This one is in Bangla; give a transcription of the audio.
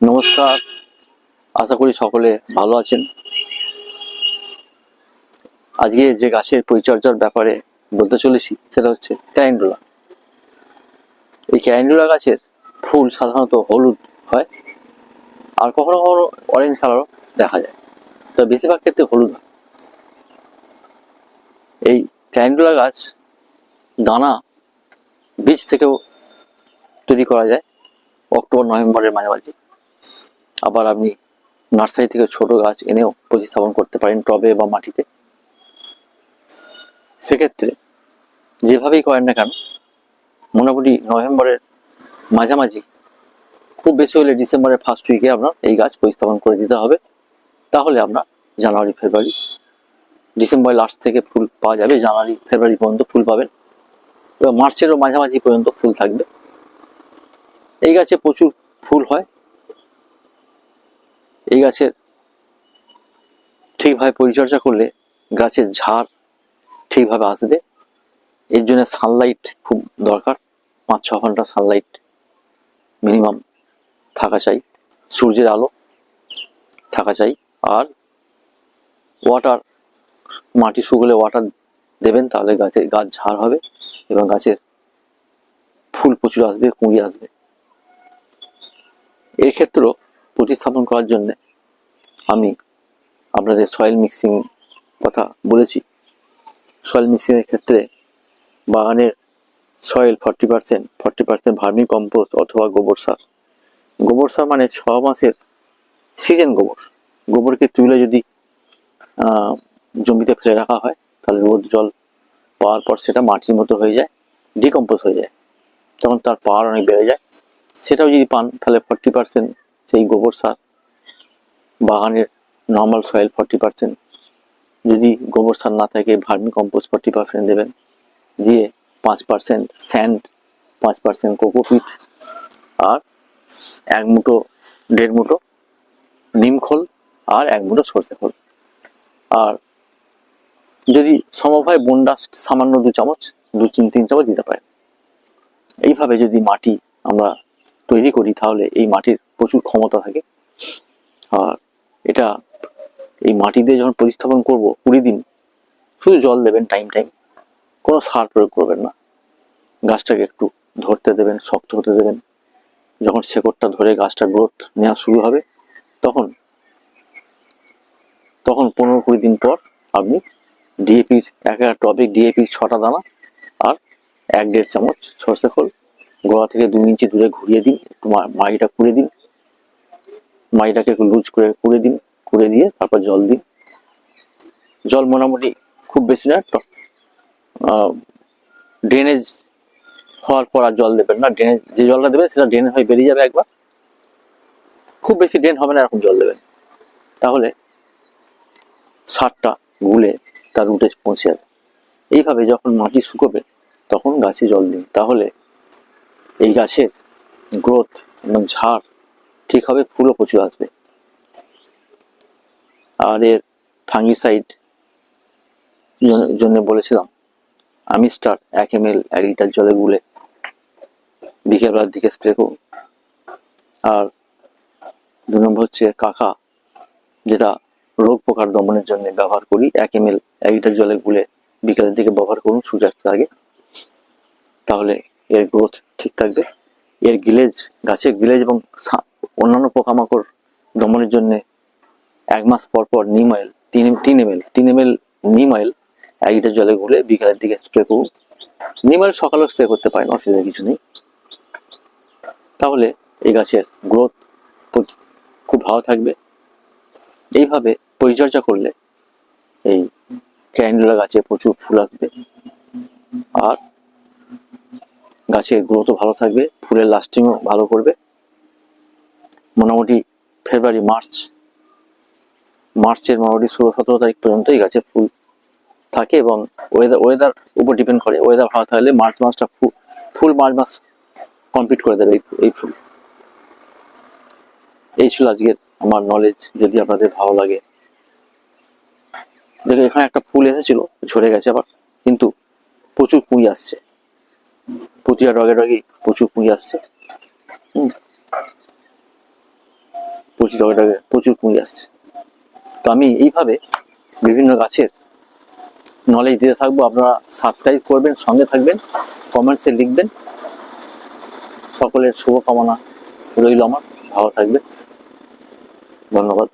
নমস্কার, আশা করি সকলে ভালো আছেন। আজকে যে গাছের পরিচর্যার ব্যাপারে বলতে চলেছি সেটা হচ্ছে ক্যালেন্ডুলা। এই ক্যালেন্ডুলা গাছের ফুল সাধারণত হলুদ হয়, আর কখনো কখনো অরেঞ্জ কালারও দেখা যায়, তবে বেশিরভাগ ক্ষেত্রে হলুদ হয়। এই ক্যালেন্ডুলা গাছ দানা বীজ থেকেও তৈরি করা যায় অক্টোবর নভেম্বরের মাঝামাঝি। আবার আপনি নার্সারি থেকে ছোট গাছ এনেও প্রতিস্থাপন করতে পারেন টবে বা মাটিতে। সেক্ষেত্রে যেভাবেই করেন না কেন, মোটামুটি নভেম্বরের মাঝামাঝি, খুব বেশি হলে ডিসেম্বরের ফার্স্ট উইকে আপনার এই গাছ প্রতিস্থাপন করে দিতে হবে। তাহলে আপনার জানুয়ারি ফেব্রুয়ারি, ডিসেম্বর লাস্ট থেকে ফুল পাওয়া যাবে, জানুয়ারি ফেব্রুয়ারি পর্যন্ত ফুল পাবেন, এবং মার্চেরও মাঝামাঝি পর্যন্ত ফুল থাকবে। এই গাছে প্রচুর ফুল হয়। এই গাছের ঠিকভাবে পরিচর্যা করলে গাছের ঝাড় ঠিকভাবে আসবে। এর জন্য সানলাইট খুব দরকার, 5-6 ঘন্টা সানলাইট মিনিমাম থাকা চাই, সূর্যের আলো থাকা চাই। আর ওয়াটার, মাটি শুকলে ওয়াটার দেবেন, তাহলে গাছ ঝাড় হবে এবং গাছের ফুল প্রচুর আসবে, কুঁড়ি আসবে। এর ক্ষেত্রেও প্রতিস্থাপন করার জন্য আমি আপনাদের সয়েল মিক্সিং কথা বলেছি। সয়েল মিক্সিংয়ের ক্ষেত্রে বাগানের সয়েল 40% ভার্মি কম্পোস্ট অথবা গোবর সার। গোবর সার মানে 6 মাসের সিজন গোবরকে তুলে যদি জমিতে ফেলে রাখা হয়, তাহলে রোদ জল পাওয়ার পর সেটা মাটির মতো হয়ে যায়, ডিকম্পোজ হয়ে যায়, তখন তার পাওয়ার অনেক বেড়ে যায়। সেটাও যদি পান তাহলে 40% সেই গোবর সার, বাগানের নর্মাল সয়েল 40%, যদি গোবর সার না থাকে ভার্মি কম্পোস্ট 40% দেবেন, দিয়ে 5% স্যান্ড, 5% কোকোপিট, আর 1 মুঠো 1.5 মুঠো নিম খোল, আর 1 মুঠো সর্ষে খোল। আর যদি সম্ভব হয় বোনডাস্ট সামান্য 2 চামচ, 2-3 চামচ দিতে পারেন। এইভাবে যদি মাটি আমরা তৈরি করি তাহলে এই মাটির প্রচুর ক্ষমতা থাকে। আর এটা এই মাটি দিয়ে যখন প্রতিস্থাপন করব 20 দিন শুধু জল দেবেন টাইম, কোনো সার প্রয়োগ করবেন না। গাছটাকে একটু ধরতে দেবেন, শক্ত হতে দেবেন। যখন শেকড়টা ধরে গাছটা গ্রোথ নেওয়া শুরু হবে, তখন 15-20 দিন পর আপনি ডিএপির একটা টবে ডিএপির 6টা দানা আর 1-1.5 চামচ সর্ষে খোল গোড়া থেকে 2 ইঞ্চি দূরে ঘুরিয়ে দিন, একটু মাটিটা কুড়ে দিন, মাটিটাকে একটু লুজ করে কুড়ে দিয়ে তারপর জল দিন। জল মোটামুটি খুব বেশি না, ড্রেনেজ হওয়ার পর আর জল দেবেন না। ড্রেনেজ যে জলটা দেবেন সেটা ড্রেন হয়ে বেরিয়ে যাবে একবার, খুব বেশি ড্রেন হবে না এরকম জল দেবেন, তাহলে সারটা গুলে তার রুটে পৌঁছে যাবে। এইভাবে যখন মাটি শুকোবে তখন গাছে জল দিন, তাহলে এই গাছের গ্রোথ এবং ঝাড় ঠিক হবে, ফুলও প্রচুর আসবে। আর এর ফাঙ্গিসাইড জন্য বলেছিলাম আমিস্টার 1 ml 1 লিটার জলে গুলে বিকেলবেলার দিকে স্প্রে করুন। আর 2 নম্বর হচ্ছে কাকা, যেটা রোগ পোকার দমনের জন্য ব্যবহার করি, 1 ml 1 লিটার জলে গুলে বিকেলের দিকে ব্যবহার করুন সূর্যাস্তের আগে, তাহলে এর গ্রোথ ঠিক থাকবে। এর গিলেজ, গাছের গিলেজ এবং অন্যান্য পোকামাকড় দমনের জন্য 1 মাস পর পর নিম অয়েল 3 ml নিম অয়েল 1 লিটার জলে গুলে বিকেলের দিকে স্প্রে করুন। নিম অয়েল সকালেও স্প্রে করতে পারেন, অসুবিধা কিছু নেই। তাহলে এই গাছের গ্রোথ খুব ভালো থাকবে। এইভাবে পরিচর্যা করলে এই ক্যালেন্ডুলা গাছে প্রচুর ফুল আসবে, আর গাছের গ্রোথও ভালো থাকবে, ফুলের লাস্টিংও ভালো করবে। মোটামুটি ফেব্রুয়ারি মার্চের মোটামুটি 16-17 তারিখ পর্যন্ত এই গাছে ফুল থাকে, এবং ওয়েদার উপর ডিপেন্ড করে। ওয়েদার ভালো থাকলে মার্চ মাসটা ফুল মার্চ মাস কমপ্লিট করে দেবে এই ফুল। এই ছিল আজকের আমার নলেজ। যদি আপনাদের ভালো লাগে, দেখো এখানে একটা ফুল এসেছিল, ঝরে গেছে আবার, কিন্তু প্রচুর কুঁড়ি আসছে, প্রতিটা ডগে প্রচুর কুঁড়ি আসছে। কচি টমেটোকে প্রচুর কুঁড়ি আসছে। তো আমি এইভাবে বিভিন্ন গাছের নলেজ দিতে থাকবো। আপনারা সাবস্ক্রাইব করবেন, সঙ্গে থাকবেন, কমেন্টসে লিখবেন। সকলের শুভকামনা রইল আমার। ভালো থাকবে। ধন্যবাদ।